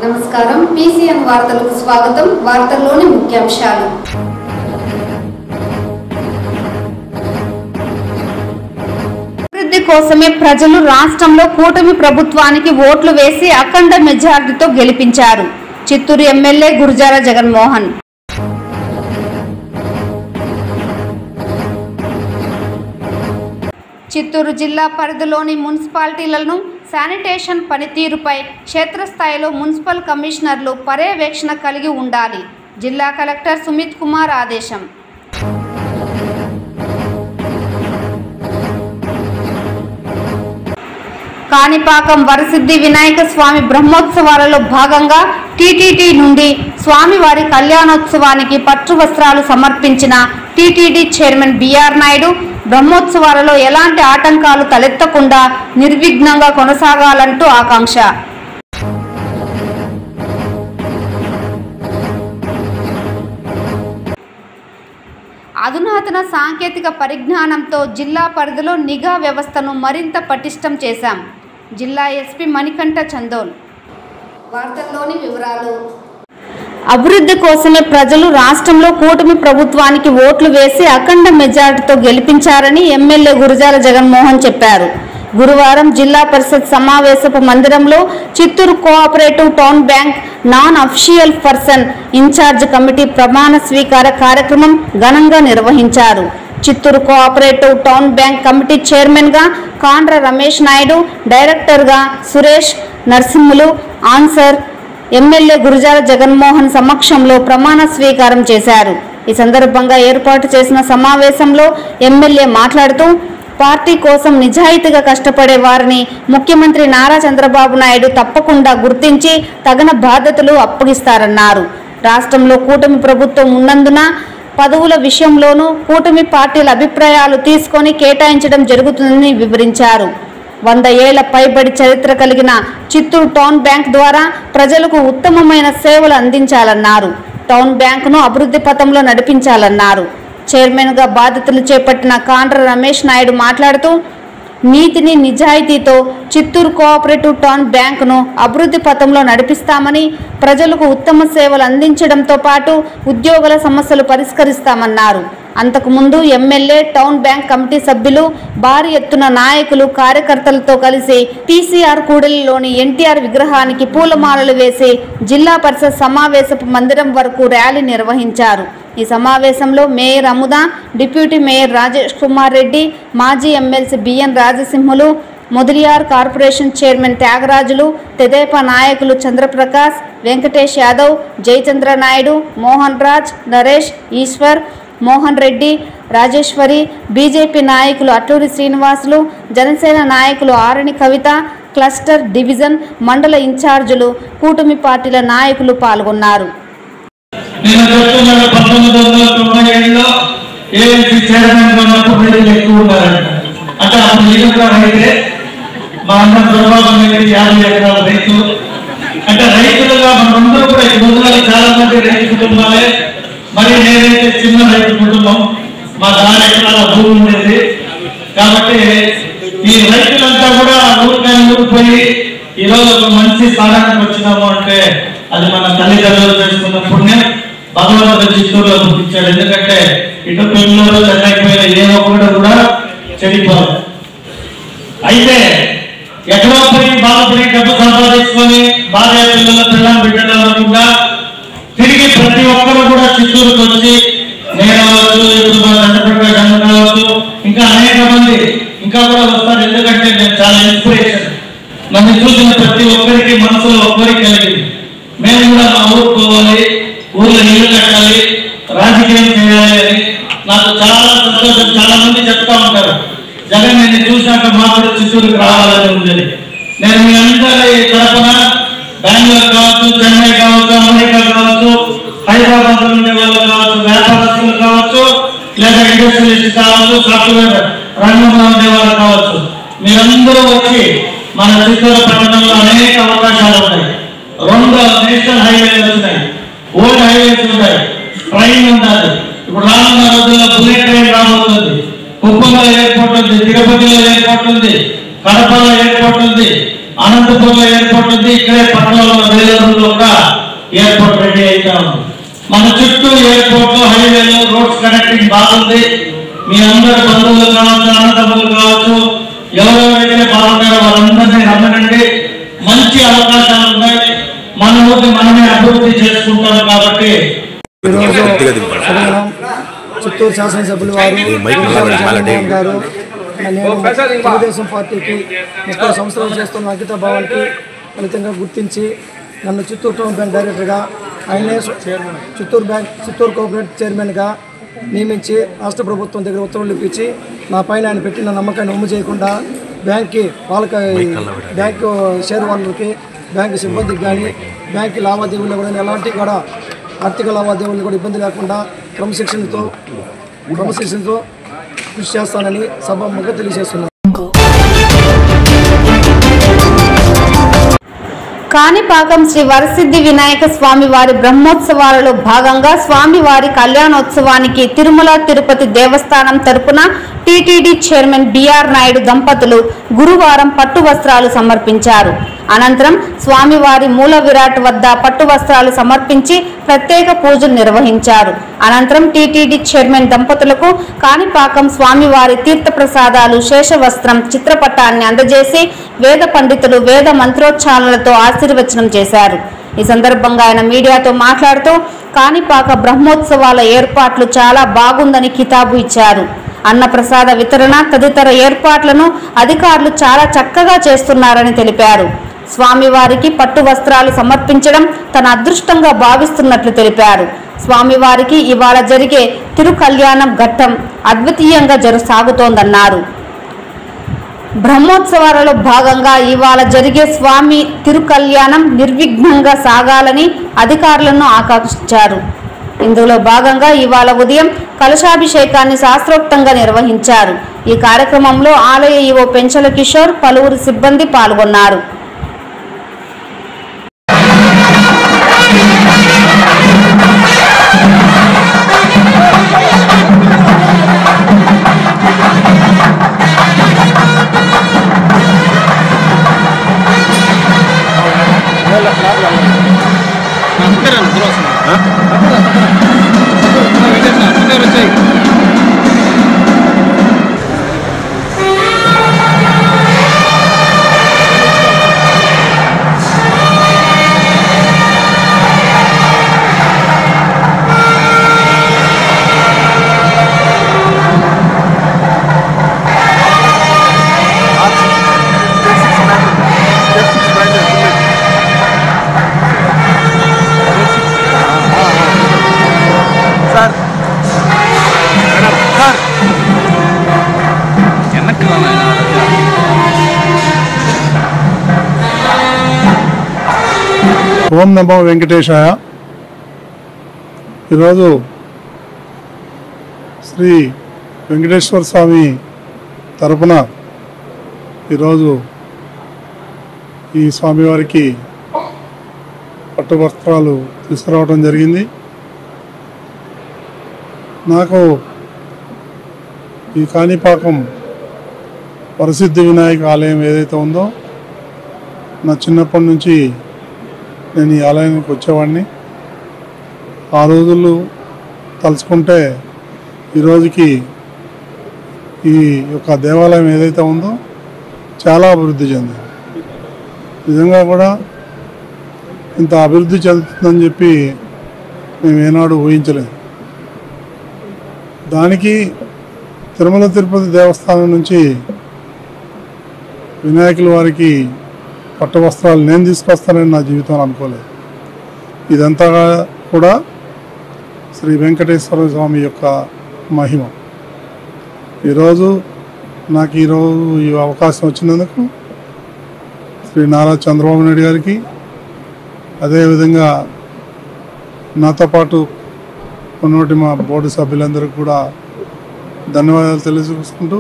నమస్కారం పీసీఎన్ వార్తలకు స్వాగతం. వార్తల్లోని ముఖ్యాంశాలు. అభివృద్ధి కోసమే ప్రజలు రాష్ట్రంలో కూటమి ప్రభుత్వానికి ఓట్లు వేసి అఖండ మెజారిటీతో గెలిపించారు. చిత్తూరు ఎమ్మెల్యే గురజాల జగన్మోహన్. చిత్తూరు జిల్లా పరిధిలోని మున్సిపాలిటీలను శానిటేషన్ పనితీరుపై క్షేత్రస్థాయిలో మున్సిపల్ కమిషనర్లు పర్యవేక్షణ కలిగి ఉండాలి. జిల్లా కలెక్టర్ సుమిత్ కుమార్ ఆదేశం. కాణిపాకం వరసిద్ధి వినాయక స్వామి బ్రహ్మోత్సవాలలో భాగంగా టీటీడీ నుండి స్వామివారి కళ్యాణోత్సవానికి పట్టు వస్త్రాలు సమర్పించిన టీటీడీ చైర్మన్ బిఆర్ నాయుడు బ్రహ్మోత్సవాలలో ఎలాంటి ఆటంకాలు తలెత్తకుండా నిర్విఘ్నంగా కొనసాగాలంటూ ఆకాంక్ష. అధునాతన సాంకేతిక పరిజ్ఞానంతో జిల్లా పరిధిలో నిఘా వ్యవస్థను మరింత పటిష్టం చేశాం. జిల్లా ఎస్పీ మణికంఠ చందోల్. వార్తల్లోని వివరాలు. అభివృద్ధి కోసమే ప్రజలు రాష్ట్రంలో కూటమి ప్రభుత్వానికి ఓట్లు వేసి అఖండ మెజారిటీతో గెలిపించారని ఎమ్మెల్యే గురజాల జగన్మోహన్ చెప్పారు. గురువారం జిల్లా పరిషత్ సమావేశపు మందిరంలో Chittoor cooperative town bank non official person in charge committee ప్రమాణ స్వీకార కార్యక్రమం ఘనంగా నిర్వహించారు. Chittoor cooperative town bank committee చైర్మన్గా కాండ్ర రమేష్ నాయుడు, డైరెక్టర్గా సురేష్ నరసింహులు, ఆన్సర్ ఎమ్మెల్యే గురజాల జగన్మోహన్ సమక్షంలో ప్రమాణ స్వీకారం చేశారు. ఈ సందర్భంగా ఏర్పాటు చేసిన సమావేశంలో ఎమ్మెల్యే మాట్లాడుతూ పార్టీ కోసం నిజాయితీగా కష్టపడే వారిని ముఖ్యమంత్రి నారా చంద్రబాబు నాయుడు తప్పకుండా గుర్తించి తగిన బాధ్యతలు అప్పగిస్తారన్నారు. రాష్ట్రంలో కూటమి ప్రభుత్వం ఉన్నందున పదవుల విషయంలోనూ కూటమి పార్టీల అభిప్రాయాలు తీసుకొని కేటాయించడం జరుగుతుందని వివరించారు. 100 ఏళ్ల పైబడి చరిత్ర కలిగిన చిత్తూరు టౌన్ బ్యాంక్ ద్వారా ప్రజలకు ఉత్తమమైన సేవలు అందించాలన్నారు. టౌన్ బ్యాంకును అభివృద్ధి పథంలో నడిపించాలన్నారు. చైర్మన్గా బాధ్యతలు చేపట్టిన కాండ్ర రమేష్ నాయుడు మాట్లాడుతూ నీతిని నిజాయితీతో చిత్తూరు కోఆపరేటివ్ టౌన్ బ్యాంకును అభివృద్ధి పథంలో నడిపిస్తామని, ప్రజలకు ఉత్తమ సేవలు అందించడంతో పాటు ఉద్యోగుల సమస్యలు పరిష్కరిస్తామన్నారు. అంతకుముందు ఎమ్మెల్యే, టౌన్ బ్యాంక్ కమిటీ సభ్యులు భారీ ఎత్తున నాయకులు, కార్యకర్తలతో కలిసి పీసీఆర్ కూడలిలోని ఎన్టీఆర్ విగ్రహానికి పూలమాలలు వేసి జిల్లా పరిషత్ సమావేశపు మందిరం వరకు ర్యాలీ నిర్వహించారు. ఈ సమావేశంలో mayor Amuda, deputy mayor Rajesh Kumar Reddy, మాజీ MLC B N Rajasimhulu, Mudaliar corporation chairman Thyagarajulu, తెదేపా నాయకులు చంద్రప్రకాష్, వెంకటేష్ యాదవ్, జయచంద్ర నాయుడు, మోహన్ రాజ్, నరేష్, ఈశ్వర్, మోహన్ రెడ్డి, రాజేశ్వరి, బీజేపీ నాయకులు అటూరి శ్రీనివాసులు, జనసేన నాయకులు ఆరణి కవిత, క్లస్టర్ డివిజన్ మండల ఇన్ఛార్జీలు, కూటమి పార్టీల నాయకులు పాల్గొన్నారు. మరి నేనైతే చిన్న రైతు కుటుంబం, మా 4 ఎకరాల భూమి ఉండేది. కాబట్టి ఈ రైతులంతా కూడా ఊరిపోయి ఈరోజు ఒక మంచి స్థానానికి వచ్చినాము అంటే అది మన తల్లిదండ్రులు చేసుకున్న పుణ్యం. భగవంతుడు చిత్తూరులో పుట్టించాడు. ఎందుకంటే ఇటు పెళ్ళూరు, చెన్నై పోయిన ఏ ఒక్కడు కూడా చెడిపోదు. అయితే ఎక్కడో పోయి బాగుపడి డబ్బు సంపాదించుకొని భార్య పిల్లలను బిడ్డలు అనుకుంటా తిరిగి ప్రతి ఒక్కరు కూడా చిత్తూరుకు వచ్చి నేను కావచ్చు, ఇప్పుడు మా చంద్రప్రకాష్ అన్న కావచ్చు, ఇంకా అనేక మంది ఇంకా కూడా వస్తారు. ఎందుకంటే నేను చాలా ఇన్స్పిరేషన్. నన్ను చూసిన ప్రతి ఒక్కరికి మనసులో ఒక్కరికి కలిగింది, మేము కూడా మా ఊరు పోవాలి, ఊర్లో ఇల్లు కట్టాలి, రాజకీయం చేయాలి అని. నాకు చాలా సంతోషం. చాలా మంది చెప్తా ఉంటారు, జగన్ నేను చూసాక మా కూడా చిత్తూరుకు రావాలని ఉందని. నేను మీ అందరి తరఫున బెంగళూరు కావచ్చు, చెన్నై కావచ్చు, అమెరికా కావచ్చు, హైదరాబాద్ ఉండే వాళ్ళు కావచ్చు, వ్యాపారస్తులు కావచ్చు, లేదా ఇండస్ట్రియలిస్ట్ కావచ్చు, సాఫ్ట్వేర్ రంగంలో ఉండే వాళ్ళు కావచ్చు, మీరందరూ వచ్చి మన చిత్తూరు పట్టణంలో అనేక అవకాశాలు ఉన్నాయి. 2 నేషనల్ హైవేలు వచ్చినాయి, ఓల్డ్ హైవేస్ ఉన్నాయి, ట్రైన్ ఉండాలి. ఇప్పుడు రానున్న రోజుల్లో బుల్లెట్ ట్రైన్ రాబోతుంది. కుప్పంలో ఎయిర్పోర్ట్ ఉంది, తిరుపతిలో ఎయిర్పోర్ట్ ఉంది, కడపలో ఎయిర్పోర్ట్ ఉంది, అనంతపురంలో ఎయిర్పోర్ట్ ఉంది, ఇక్కడే పట్టణంలో వేలూరులో ఒక ఎయిర్పోర్ట్ రెడీ అవుతా ఉంది. మన చుట్టూ ఎయిర్పోర్ట్ హైవేలు రోడ్స్ కనెక్టింగ్ బాగుంది. మీ అందరు బంధువులు కావచ్చు, అన్నదమ్ములు కావచ్చు, ఎవరెవరైతే బాగుంటారో వాళ్ళందరినీ రమ్మనండి. మంచి అవకాశాలు ఉన్నాయి. మన ఊరిని మనమే అభివృద్ధి చేసుకుంటాం. కాబట్టి చిత్తూరు శాసనసభ్యులు వారు గారు నేను తెలుగుదేశం పార్టీకి 30 సంవత్సరాలు చేస్తున్న అంకిత భావానికి ఫలితంగా గుర్తించి నన్ను చిత్తూరు టౌన్ బ్యాంక్ డైరెక్టర్గా, ఆయనే చిత్తూరు కోఆపరేటివ్ చైర్మన్గా నియమించి రాష్ట్ర ప్రభుత్వం దగ్గర ఉత్తర్వులు ఇప్పించి నా పైన ఆయన పెట్టిన నమ్మకాన్ని ఒమ్ము చేయకుండా బ్యాంకు షేర్ హోల్డర్కి, బ్యాంకు సిబ్బందికి కానీ బ్యాంకు లావాదేవీలు కూడా ఎలాంటి కూడా ఆర్థిక లావాదేవీలు కూడా ఇబ్బంది లేకుండా క్రమశిక్షణతో కృషి చేస్తానని సభాముఖంగా తెలియజేస్తున్నాను. కాణిపాకం శ్రీ వరసిద్ధి వినాయక స్వామి వారి బ్రహ్మోత్సవాలలో భాగంగా స్వామివారి కళ్యాణోత్సవానికి తిరుమల తిరుపతి దేవస్థానం తరపున టీటీడీ చైర్మన్ బిఆర్ నాయుడు దంపతులు గురువారం పట్టు వస్త్రాలు సమర్పించారు. అనంతరం స్వామివారి మూల విరాట్ వద్ద పట్టు వస్త్రాలు సమర్పించి ప్రత్యేక పూజలు నిర్వహించారు. అనంతరం టీటీడీ చైర్మన్ దంపతులకు కాణిపాకం స్వామివారి తీర్థప్రసాదాలు, శేషవస్త్రం, చిత్రపటాన్ని అందజేసి వేద పండితులు వేద మంత్రోచ్చారణలతో ఆశీర్వచనం చేశారు. ఈ సందర్భంగా ఆయన మీడియాతో మాట్లాడుతూ కాణిపాక బ్రహ్మోత్సవాల ఏర్పాట్లు చాలా బాగుందని కితాబు ఇచ్చారు. అన్నప్రసాద వితరణ తదితర ఏర్పాట్లను అధికారులు చాలా చక్కగా చేస్తున్నారని తెలిపారు. స్వామివారికి పట్టు వస్త్రాలు సమర్పించడం తన అదృష్టంగా భావిస్తున్నట్లు తెలిపారు. స్వామివారికి ఇవాళ జరిగే తిరుకల్యాణం ఘట్టం అద్వితీయంగా సాగుతోందన్నారు. బ్రహ్మోత్సవాలలో భాగంగా ఇవాళ జరిగే స్వామి తిరుకల్యాణం నిర్విఘ్నంగా సాగాలని అధికారులను ఆకాంక్షించారు. ఇందులో భాగంగా ఇవాళ ఉదయం కలశాభిషేకాన్ని శాస్త్రోక్తంగా నిర్వహించారు. ఈ కార్యక్రమంలో ఆలయ ఈవో పెంచల కిషోర్, పలువురు సిబ్బంది పాల్గొన్నారు. ఓం నమో వెంకటేశాయ. ఈరోజు శ్రీ వెంకటేశ్వర స్వామి తరపున ఈరోజు ఈ స్వామివారికి పట్టు వస్త్రాలు తీసుకురావడం జరిగింది. నాకు ఈ కాణిపాకం వరసిద్ధి వినాయక ఆలయం ఏదైతే ఉందో, నా చిన్నప్పటి నుంచి నేను ఈ ఆలయానికి వచ్చేవాడిని. ఆ రోజులు తలుచుకుంటే ఈరోజుకి ఈ యొక్క దేవాలయం ఏదైతే ఉందో చాలా అభివృద్ధి చెందింది. నిజంగా కూడా ఇంత అభివృద్ధి చెందుతుందని చెప్పి మేము ఏనాడు ఊహించలేదు. దానికి తిరుమల తిరుపతి దేవస్థానం నుంచి వినాయకుల వారికి పట్టు వస్త్రాలు నేను తీసుకొస్తానని నా జీవితంలో అనుకోలేదు. ఇదంతా కూడా శ్రీ వెంకటేశ్వర స్వామి యొక్క మహిమ. ఈరోజు నాకు ఈ అవకాశం వచ్చినందుకు శ్రీ నారా చంద్రబాబు నాయుడు గారికి, అదేవిధంగా నాతో పాటు ఉన్నటి మా బోర్డు సభ్యులందరికీ కూడా ధన్యవాదాలు తెలియజేసుకుంటూ,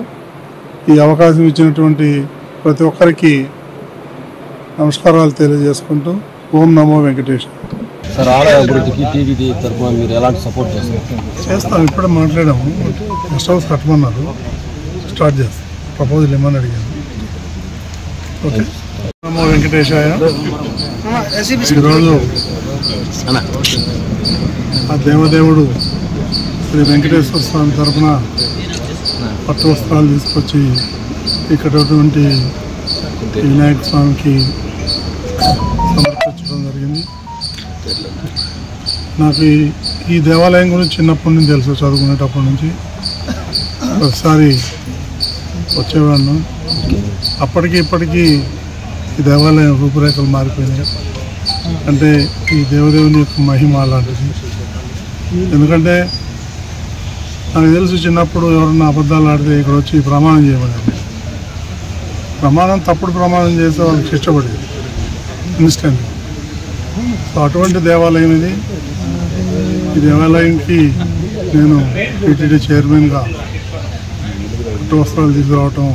ఈ అవకాశం ఇచ్చినటువంటి ప్రతి ఒక్కరికి నమస్కారాలు తెలియజేసుకుంటూ ఓం నమో వెంకటేశ్. సార్, ఆలయ అభివృద్ధికి టీటీడీ తరఫున మీరు ఎలాంటి సపోర్ట్ చేస్తాం? ఇప్పుడే మాట్లాడాము. గెస్ట్ హౌస్ కట్టమన్నారు, స్టార్ట్ చేస్తాం. ప్రపోజల్ ఏమని అడిగాను. ఓకే. నమో వెంకటేశాయ. ఈరోజు ఆ దేవదేవుడు శ్రీ వెంకటేశ్వర స్వామి తరఫున పట్టు వస్త్రాలు తీసుకొచ్చి ఇక్కడటువంటి వినాయక స్వామికి సమర్పించడం జరిగింది. నాకు ఈ దేవాలయం గురించి చిన్నప్పటి నుంచి తెలుసు, చదువుకునేటప్పటి నుంచి ఒకసారి వచ్చేవాడిను. అప్పటికి ఇప్పటికీ ఈ దేవాలయం రూపురేఖలు మారిపోయినాయి. అంటే ఈ దేవదేవుని యొక్క మహిమ అలాంటిది. ఎందుకంటే నాకు తెలుసు చిన్నప్పుడు ఎవరన్నా అబద్ధాలు ఆడితే ఇక్కడ వచ్చి ప్రమాణం చేయమనేది. ప్రమాణం తప్పుడు ప్రమాణం చేస్తే వాళ్ళకి శిక్షపడేది ఇన్స్టెంట్. సో అటువంటి దేవాలయం ఇది. ఈ దేవాలయంకి నేను టీటీడీ చైర్మన్గా పట్టు వస్త్రాలు తీసుకురావటం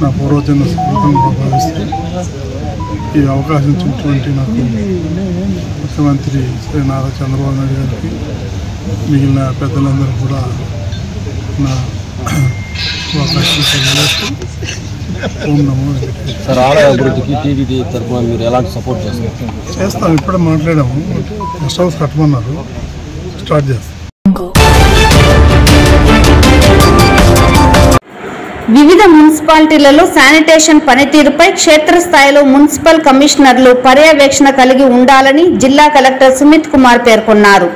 నా పూర్వజన్మ స్ఫూర్తిగా భావిస్తే ఈ అవకాశం ఇచ్చినటువంటి నాకు ముఖ్యమంత్రి శ్రీ నారా చంద్రబాబు నాయుడు గారికి, మిగిలిన పెద్దలందరూ కూడా నా ఓం నమో వెంకటేశ్వర. సార్, ఆలయ అభివృద్ధికి టీటీడీ తరఫున మీరు ఎలాంటి సపోర్ట్ చేస్తాం. ఇప్పుడే మాట్లాడాము, గెస్ట్ హౌస్ కట్టమన్నారు, స్టార్ట్ చేస్తాం. వివిధ మున్సిపాలిటీలలో శానిటేషన్ పనితీరుపై క్షేత్రస్థాయిలో మున్సిపల్ కమిషనర్లు పర్యవేక్షణ కలిగి ఉండాలని జిల్లా కలెక్టర్ సుమిత్ కుమార్ పేర్కొన్నారు.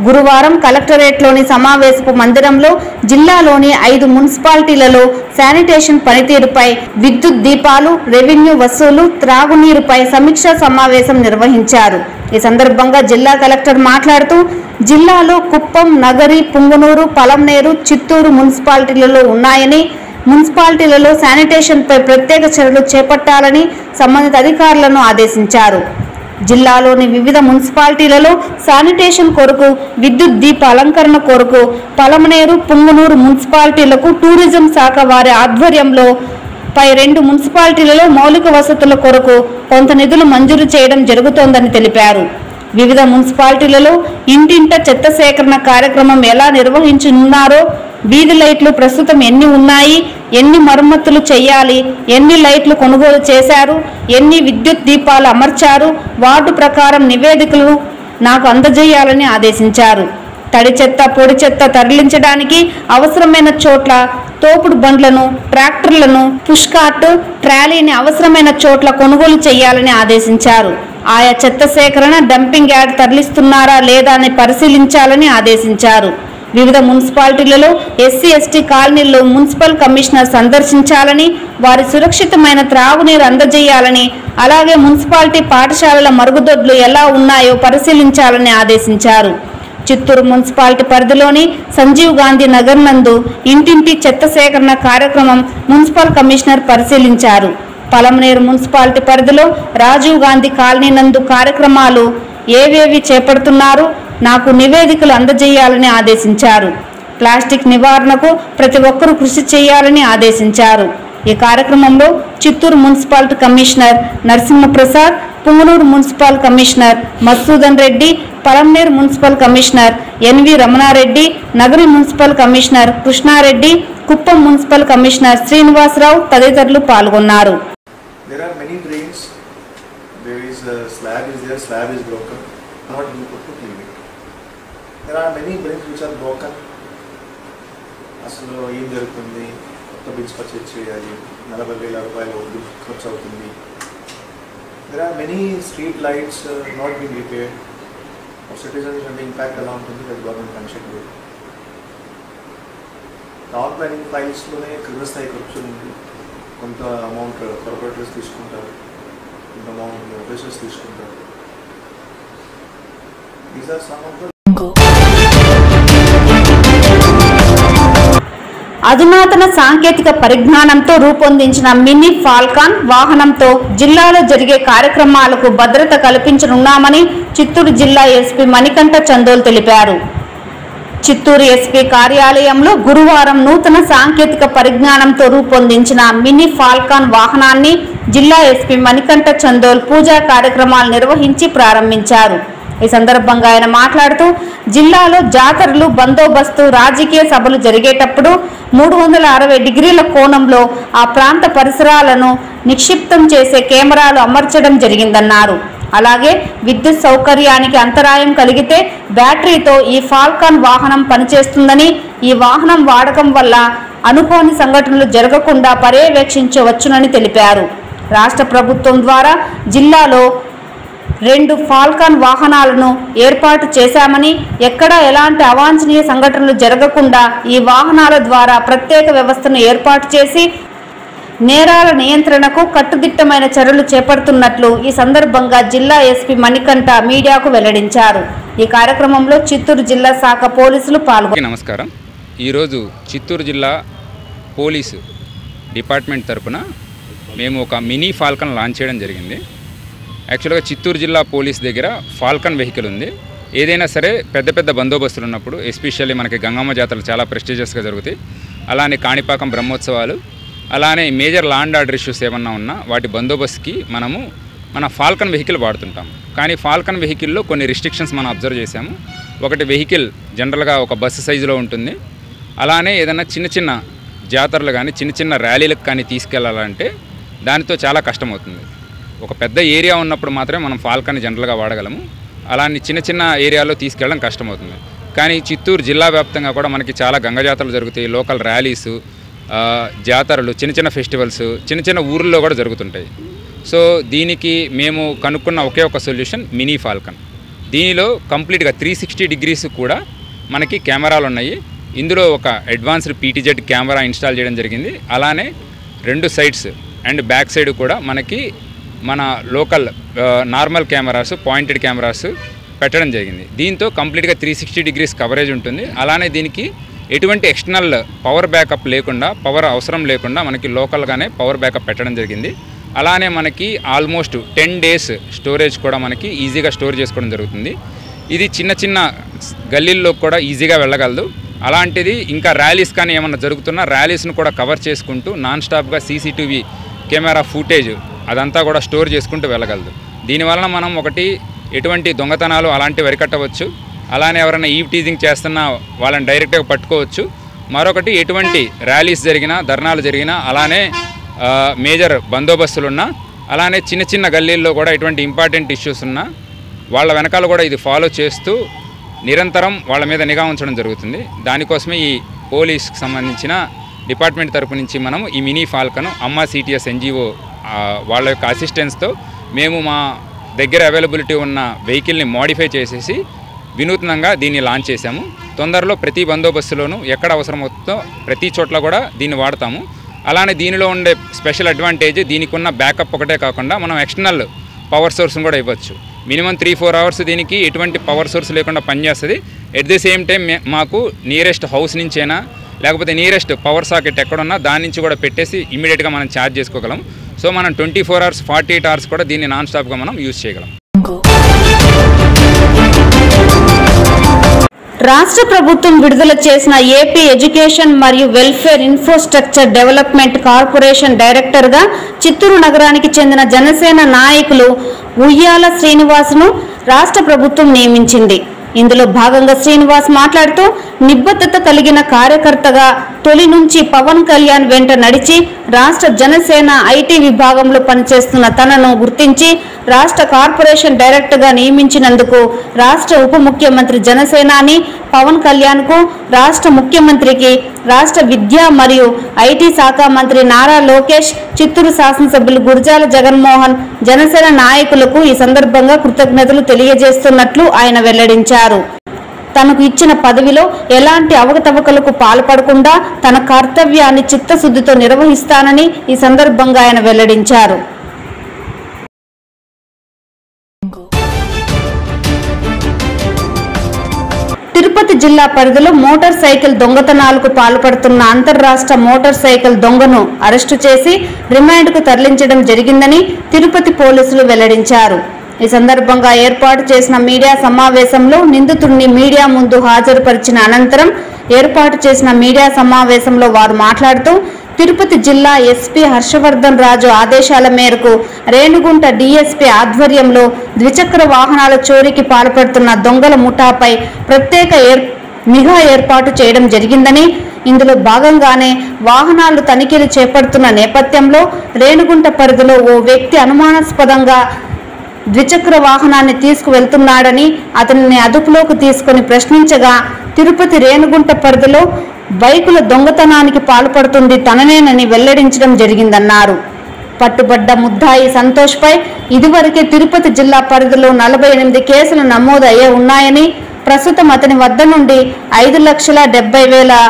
గురువారం కలెక్టరేట్లోని సమావేశపు మందిరంలో జిల్లాలోని 5 మున్సిపాలిటీలలో శానిటేషన్ పనితీరుపై, విద్యుత్ దీపాలు, రెవెన్యూ వసూలు, త్రాగునీరుపై సమీక్షా సమావేశం నిర్వహించారు. ఈ సందర్భంగా జిల్లా కలెక్టర్ మాట్లాడుతూ జిల్లాలో కుప్పం, నగరి, పుంగనూరు, పలంనేరు, చిత్తూరు మున్సిపాలిటీలలో ఉన్నాయని, మున్సిపాలిటీలలో శానిటేషన్పై ప్రత్యేక చర్యలు చేపట్టాలని సంబంధిత అధికారులను ఆదేశించారు. జిల్లాలోని వివిధ మున్సిపాలిటీలలో శానిటేషన్ కొరకు, విద్యుత్ దీప అలంకరణ కొరకు పలమనేరు, పుంగనూరు మున్సిపాలిటీలకు టూరిజం శాఖ వారి ఆధ్వర్యంలో 2 మున్సిపాలిటీలలో మౌలిక వసతుల కొరకు కొంత నిధులు మంజూరు చేయడం జరుగుతోందని తెలిపారు. వివిధ మున్సిపాలిటీలలో ఇంటింట చెత్త సేకరణ కార్యక్రమం ఎలా నిర్వహించనున్నారో, వీధి లైట్లు ప్రస్తుతం ఎన్ని ఉన్నాయి, ఎన్ని మరమ్మతులు చేయాలి, ఎన్ని లైట్లు కొనుగోలు చేశారు, ఎన్ని విద్యుత్ దీపాలు అమర్చారు, వార్డు ప్రకారం నివేదికలు నాకు అందజేయాలని ఆదేశించారు. తడి చెత్త, పొడి చెత్త తరలించడానికి అవసరమైన చోట్ల తోపుడు బండ్లను, ట్రాక్టర్లను, పుష్ కార్ట్, ట్రాలీని అవసరమైన చోట్ల కొనుగోలు చేయాలని ఆదేశించారు. ఆయా చెత్త సేకరణ డంపింగ్ యార్డ్ తరలిస్తున్నారా లేదా అని పరిశీలించాలని ఆదేశించారు. వివిధ మున్సిపాలిటీలలో ఎస్సీ ఎస్టీ కాలనీల్లో మున్సిపల్ కమిషనర్ సందర్శించాలని, వారి సురక్షితమైన త్రాగునీరు అందజేయాలని, అలాగే మున్సిపాలిటీ పాఠశాలల మరుగుదొడ్లు ఎలా ఉన్నాయో పరిశీలించాలని ఆదేశించారు. చిత్తూరు మున్సిపాలిటీ పరిధిలోని సంజీవ్ గాంధీ నగర్ నందు ఇంటింటి చెత్త సేకరణ కార్యక్రమం మున్సిపల్ కమిషనర్ పరిశీలించారు. పలమనేరు మున్సిపాలిటీ పరిధిలో రాజీవ్ గాంధీ కాలనీ నందు కార్యక్రమాలు ఏవేవి చేపడుతున్నారు, నాకు నివేదికలు అందజేయాలని ఆదేశించారు. ప్లాస్టిక్ నివారణకు ప్రతి ఒక్కరూ కృషి చేయాలని ఆదేశించారు. ఈ కార్యక్రమంలో Chittoor municipality commissioner Narasimha Prasad, Punganur municipal commissioner Madhusudan Reddy, Palamaner municipal commissioner N V Ramana Reddy, Nagari municipal commissioner Krishna Reddy, Kuppam municipal commissioner Srinivasa Rao తదితరులు పాల్గొన్నారు. There are many drains. There is a slab is there, slab is broken. Not being put to clean it. There are many drains which are broken. అసలు ఏం జరుగుతుంది, కొత్త bills purchase చేయాలి, 40,000 రూపాయలు bill ఖర్చు అవుతుంది. There are many street lights not being repaired. Citizens అంటే impact ఎలా ఉంటుంది, అది గవర్నమెంట్ కన్షన్ లేదు. టౌన్ ప్లానింగ్ ఫైల్స్లోనే క్రింద స్థాయి కరప్షన్ ఉంది. కొంత అమౌంట్ కార్పొరేటర్స్ తీసుకుంటారు, కొంత అమౌంట్ ఆఫీసర్స్ తీసుకుంటారు. These are some of the అధునాతన సాంకేతిక పరిజ్ఞానంతో రూపొందించిన మినీ ఫాల్కాన్ వాహనంతో జిల్లాలో జరిగే కార్యక్రమాలకు భద్రత కల్పించనున్నామని చిత్తూరు జిల్లా ఎస్పీ మణికంఠ చందోల్ తెలిపారు. చిత్తూరు ఎస్పీ కార్యాలయంలో గురువారం నూతన సాంకేతిక పరిజ్ఞానంతో రూపొందించిన మినీ ఫాల్కాన్ వాహనాన్ని జిల్లా ఎస్పీ మణికంఠ చందోల్ పూజా కార్యక్రమాలు నిర్వహించి ప్రారంభించారు. ఈ సందర్భంగా ఆయన మాట్లాడుతూ జిల్లాలో జాతరలు, బందోబస్తు, రాజకీయ సభలు జరిగేటప్పుడు 360 డిగ్రీల కోణంలో ఆ ప్రాంత పరిసరాలను నిక్షిప్తం చేసే కెమెరాలు అమర్చడం జరిగిందన్నారు. అలాగే విద్యుత్ సౌకర్యానికి అంతరాయం కలిగితే బ్యాటరీతో ఈ ఫాల్కాన్ వాహనం పనిచేస్తుందని, ఈ వాహనం వాడకం వల్ల అనుకోని సంఘటనలు జరగకుండా పర్యవేక్షించవచ్చునని తెలిపారు. రాష్ట్ర ప్రభుత్వం ద్వారా జిల్లాలో 2 ఫాల్కాన్ వాహనాలను ఏర్పాటు చేశామని, ఎక్కడా ఎలాంటి అవాంఛనీయ సంఘటనలు జరగకుండా ఈ వాహనాల ద్వారా ప్రత్యేక వ్యవస్థను ఏర్పాటు చేసి నేరాల నియంత్రణకు కట్టుదిట్టమైన చర్యలు చేపడుతున్నట్లు ఈ సందర్భంగా జిల్లా ఎస్పీ మణికంఠ మీడియాకు వెల్లడించారు. ఈ కార్యక్రమంలో చిత్తూరు జిల్లా శాఖ పోలీసులు పాల్గొన్నారు. నమస్కారం. ఈరోజు చిత్తూరు జిల్లా పోలీసు డిపార్ట్మెంట్ తరపున మేము ఒక మినీ ఫాల్కన్ లాంచ్ చేయడం జరిగింది. యాక్చువల్గా చిత్తూరు జిల్లా పోలీస్ దగ్గర ఫాల్కన్ వెహికల్ ఉంది. ఏదైనా సరే పెద్ద పెద్ద బందోబస్తులు ఉన్నప్పుడు, ఎస్పెషల్లీ మనకి గంగమ్మ జాతరలు చాలా ప్రెస్టీజియస్గా జరుగుతాయి, అలానే కాణిపాకం బ్రహ్మోత్సవాలు, అలానే major law and order issues ఏమన్నా ఉన్నా వాటి బందోబస్తుకి మనము మన ఫాల్కన్ వెహికల్ వాడుతుంటాం. కానీ ఫాల్కన్ వెహికల్లో కొన్ని రిస్ట్రిక్షన్స్ మనం అబ్జర్వ్ చేసాము. ఒకటి, వెహికల్ జనరల్గా ఒక బస్సు సైజులో ఉంటుంది. అలానే ఏదైనా చిన్న చిన్న జాతరలు కానీ చిన్న చిన్న ర్యాలీలకు కానీ తీసుకెళ్లాలంటే దానితో చాలా కష్టమవుతుంది. ఒక పెద్ద ఏరియా ఉన్నప్పుడు మాత్రమే మనం ఫాల్కన్ జనరల్గా వాడగలము. అలానే చిన్న చిన్న ఏరియాలో తీసుకెళ్ళడం కష్టమవుతుంది. కానీ చిత్తూరు జిల్లా వ్యాప్తంగా కూడా మనకి చాలా గంగ జాతరలు జరుగుతాయి, లోకల్ ర్యాలీసు, జాతరలు, చిన్న చిన్న ఫెస్టివల్స్ చిన్న చిన్న ఊర్లలో కూడా జరుగుతుంటాయి. సో దీనికి మేము కనుక్కున్న ఒకే ఒక సొల్యూషన్ మినీ ఫాల్కన్. దీనిలో కంప్లీట్గా 360 డిగ్రీస్ కూడా మనకి కెమెరాలు ఉన్నాయి. ఇందులో ఒక అడ్వాన్స్డ్ పీటీజెడ్ కెమెరా ఇన్స్టాల్ చేయడం జరిగింది. అలానే 2 సైడ్స్ అండ్ బ్యాక్ సైడ్ కూడా మనకి మన local normal cameras, pointed cameras పెట్టడం జరిగింది. దీంతో కంప్లీట్గా 360 డిగ్రీస్ కవరేజ్ ఉంటుంది. అలానే దీనికి ఎటువంటి ఎక్స్టర్నల్ పవర్ బ్యాకప్ లేకుండా, పవర్ అవసరం లేకుండా మనకి లోకల్గానే పవర్ బ్యాకప్ పెట్టడం జరిగింది. అలానే మనకి ఆల్మోస్ట్ 10 డేస్ స్టోరేజ్ కూడా మనకి ఈజీగా స్టోర్ చేసుకోవడం జరుగుతుంది. ఇది చిన్న చిన్న గల్లీల్లో కూడా ఈజీగా వెళ్ళగలదు. అలాంటిది ఇంకా ర్యాలీస్ కానీ ఏమన్నా జరుగుతున్నా ర్యాలీస్ను కూడా కవర్ చేసుకుంటూ నాన్ స్టాప్గా సీసీటీవీ కెమెరా ఫుటేజ్ అదంతా కూడా స్టోర్ చేసుకుంటూ వెళ్ళగలదు. దీనివలన మనం ఒకటి, ఎటువంటి దొంగతనాలు అలాంటివి అరికట్టవచ్చు. అలానే ఎవరైనా ఈవ్ టీజింగ్ చేస్తున్నా వాళ్ళని డైరెక్ట్గా పట్టుకోవచ్చు. మరొకటి, ఎటువంటి ర్యాలీస్ జరిగినా, ధర్నాలు జరిగినా, అలానే మేజర్ బందోబస్తులున్నా, అలానే చిన్న చిన్న గల్లీల్లో కూడా ఎటువంటి ఇంపార్టెంట్ ఇష్యూస్ ఉన్నా వాళ్ళ వెనకాల కూడా ఇది ఫాలో చేస్తూ నిరంతరం వాళ్ళ మీద నిఘా ఉంచడం జరుగుతుంది. దానికోసమే ఈ పోలీస్కి సంబంధించిన డిపార్ట్మెంట్ తరపు నుంచి మనం ఈ మినీ ఫాల్కను అమ్మ సిటిఎస్ ఎన్జిఓ వాళ్ళ యొక్క అసిస్టెన్స్తో మేము మా దగ్గర అవైలబిలిటీ ఉన్న వెహికల్ని మోడిఫై చేసేసి వినూత్నంగా దీన్ని లాంచ్ చేశాము. తొందరలో ప్రతి బందోబస్తులోనూ ఎక్కడ అవసరమవుతుందో ప్రతి చోట్ల కూడా దీన్ని వాడతాము. అలానే దీనిలో ఉండే స్పెషల్ అడ్వాంటేజ్, దీనికి ఉన్న బ్యాకప్ ఒకటే కాకుండా మనం ఎక్స్టర్నల్ పవర్ సోర్స్ని కూడా ఇవ్వచ్చు. మినిమం 3-4 అవర్స్ దీనికి ఎటువంటి పవర్ సోర్స్ లేకుండా పనిచేస్తుంది. ఎట్ ది సేమ్ టైం మాకు నియరెస్ట్ హౌస్ నుంచైనా లేకపోతే నియరెస్ట్ పవర్ సాకెట్ ఎక్కడున్నా దాని నుంచి కూడా పెట్టేసి ఇమీడియట్గా మనం ఛార్జ్ చేసుకోగలం. సో మనం 24 అవర్స్ 48 అవర్స్ కూడా దీన్ని నాన్ స్టాప్గా మనం యూజ్ చేయగలం. రాష్ట్ర ప్రభుత్వం విడుదల చేసిన ఏపీ ఎడ్యుకేషన్ మరియు వెల్ఫేర్ ఇన్ఫ్రాస్ట్రక్చర్ డెవలప్మెంట్ కార్పొరేషన్ డైరెక్టర్గా చిత్తూరు నగరానికి చెందిన జనసేన నాయకులు ఉయ్యాల శ్రీనివాస్ను రాష్ట్ర ప్రభుత్వం నియమించింది. ఇందులో భాగంగా శ్రీనివాస్ మాట్లాడుతూ, నిబద్ధత కలిగిన కార్యకర్తగా తొలి నుంచి పవన్ కళ్యాణ్ వెంట నడిచి రాష్ట్ర జనసేన ఐటీ విభాగంలో పనిచేస్తున్న తనను గుర్తించి రాష్ట్ర కార్పొరేషన్ డైరెక్టర్గా నియమించినందుకు రాష్ట్ర ఉప ముఖ్యమంత్రి జనసేనాని పవన్ కళ్యాణ్కు, రాష్ట్ర ముఖ్యమంత్రికి, రాష్ట్ర విద్యా మరియు ఐటీ శాఖ మంత్రి నారా లోకేష్, చిత్తూరు శాసనసభ్యులు గురజాల జగన్మోహన్, జనసేన నాయకులకు ఈ సందర్భంగా కృతజ్ఞతలు తెలియజేస్తున్నట్లు ఆయన వెల్లడించారు. తనకు ఇచ్చిన పదవిలో ఎలాంటి అవకతవకలకు పాల్పడకుండా తన కర్తవ్యాన్ని చిత్తశుద్ధితో నిర్వహిస్తానని ఈ సందర్భంగా ఆయన వెల్లడించారు. తిరుపతి జిల్లా పరిధిలో మోటార్ సైకిల్ దొంగతనాలకు పాల్పడుతున్న అంతర్రాష్ట్ర మోటార్ సైకిల్ దొంగను అరెస్టు చేసి రిమాండ్కు తరలించడం జరిగిందని తిరుపతి పోలీసులు వెల్లడించారు. ఈ సందర్భంగా ఏర్పాటు చేసిన మీడియా సమావేశంలో నిందితుడిని మీడియా ముందు హాజరుపరిచిన అనంతరం ఏర్పాటు చేసిన మీడియా సమావేశంలో వారు మాట్లాడుతూ, తిరుపతి జిల్లా ఎస్పీ హర్షవర్ధన్ రాజు ఆదేశాల మేరకు రేణుగుంట డీఎస్పీ ఆధ్వర్యంలో ద్విచక్ర వాహనాల చోరీకి పాల్పడుతున్న దొంగల ముఠాపై ప్రత్యేక నిఘా ఏర్పాటు చేయడం జరిగిందని, ఇందులో భాగంగానే వాహనాలు తనిఖీలు చేపడుతున్న నేపథ్యంలో రేణిగుంట పరిధిలో ఓ వ్యక్తి అనుమానాస్పదంగా ద్విచక్ర వాహనాన్ని తీసుకువెళ్తున్నాడని అతనిని అదుపులోకి తీసుకుని ప్రశ్నించగా తిరుపతి రేణిగుంట పరిధిలో బైకుల దొంగతనానికి పాల్పడుతుంది తననేనని వెల్లడించడం జరిగిందన్నారు. పట్టుబడ్డ ముద్దాయి సంతోష్పై ఇదివరకే తిరుపతి జిల్లా పరిధిలో 48 కేసులు నమోదు అయ్యే ఉన్నాయని, ప్రస్తుతం అతని వద్ద నుండి 5,70,000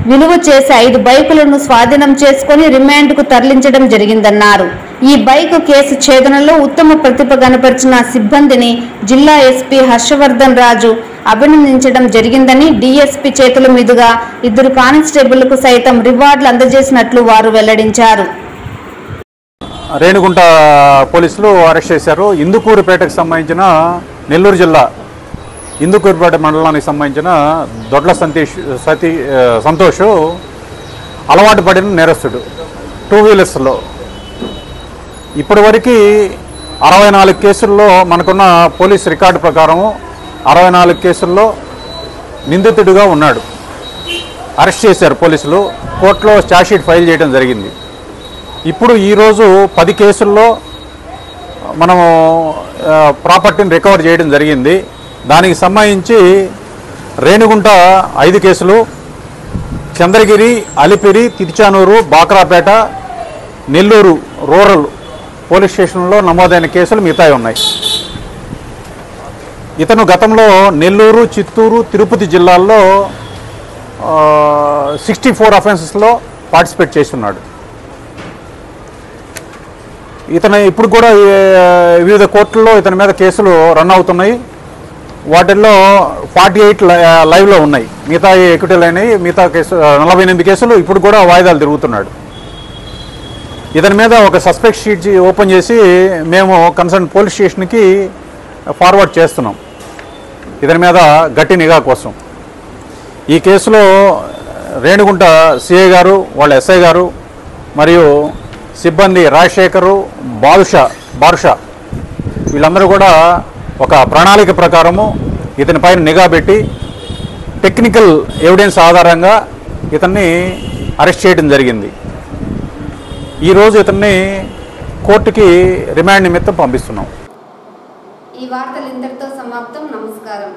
విలువ చేసే 5 బైకులను స్వాధీనం చేసుకుని రిమాండ్కు తరలించడం జరిగిందన్నారు. ఈ బైకు కేసు ఛేదనలో ఉత్తమ ప్రతిభ కనపరిచిన సిబ్బందిని జిల్లా ఎస్పీ హర్షవర్ధన్ రాజు అభినందించడం జరిగిందని, డీఎస్పీ చేతుల మీదుగా 2 కానిస్టేబుళ్లకు సైతం రివార్డులు అందజేసినట్లు వారు వెల్లడించారు. రేణిగుంట పోలీసులు అరెస్ట్ చేశారు. ఇందుకూరుపేటకు సంబంధించిన నెల్లూరు జిల్లా ఇందుకూరుపేట మండలానికి సంబంధించిన దొడ్ల సంతోష్ అలవాటు పడిన నేరస్తుడు. 2 వీలర్స్లో ఇప్పటివరకు 64 కేసుల్లో మనకున్న పోలీస్ రికార్డు ప్రకారం 64 కేసుల్లో నిందితుడిగా ఉన్నాడు. అరెస్ట్ చేశారు పోలీసులు. కోర్టులో ఛార్జ్షీట్ ఫైల్ చేయడం జరిగింది. ఇప్పుడు ఈరోజు 10 కేసుల్లో మనము ప్రాపర్టీని రికవర్ చేయడం జరిగింది. దానికి సంబంధించి రేణిగుంట 5 కేసులు, చంద్రగిరి, అలిపిరి, తిరుచానూరు, బాక్రాపేట, నెల్లూరు రూరల్ పోలీస్ స్టేషన్లో నమోదైన కేసులు మిగతాయి ఉన్నాయి. ఇతను గతంలో నెల్లూరు, చిత్తూరు, తిరుపతి జిల్లాల్లో 64 అఫెన్సెస్లో పార్టిసిపేట్ చేస్తున్నాడు. ఇతను ఇప్పుడు కూడా వివిధ కోర్టుల్లో ఇతని మీద కేసులు రన్ అవుతున్నాయి. వాటిల్లో 48 లైవ్లో ఉన్నాయి, మిగతా ఎక్విటీలు అయినాయి. మిగతా కేసు 48 కేసులు ఇప్పుడు కూడా వాయిదాలు తిరుగుతున్నాడు. ఇతని మీద ఒక సస్పెక్ట్ షీట్ ఓపెన్ చేసి మేము కన్సర్న్ పోలీస్ స్టేషన్కి ఫార్వర్డ్ చేస్తున్నాం ఇతని మీద గట్టి నిఘా కోసం. ఈ కేసులో రేణిగుంట సిఐ గారు, వాళ్ళ ఎస్ఐ గారు మరియు సిబ్బంది రాజశేఖరు, బారుషా వీళ్ళందరూ కూడా ఒక ప్రణాళిక ప్రకారము ఇతనిపైన నిఘా పెట్టి టెక్నికల్ ఎవిడెన్స్ ఆధారంగా ఇతన్ని అరెస్ట్ చేయడం జరిగింది. ఈరోజు ఇతన్ని కోర్టుకి రిమాండ్ నిమిత్తం పంపిస్తున్నాం. ఈ వార్తలు ఇంతటితో సమాప్తం. నమస్కారం.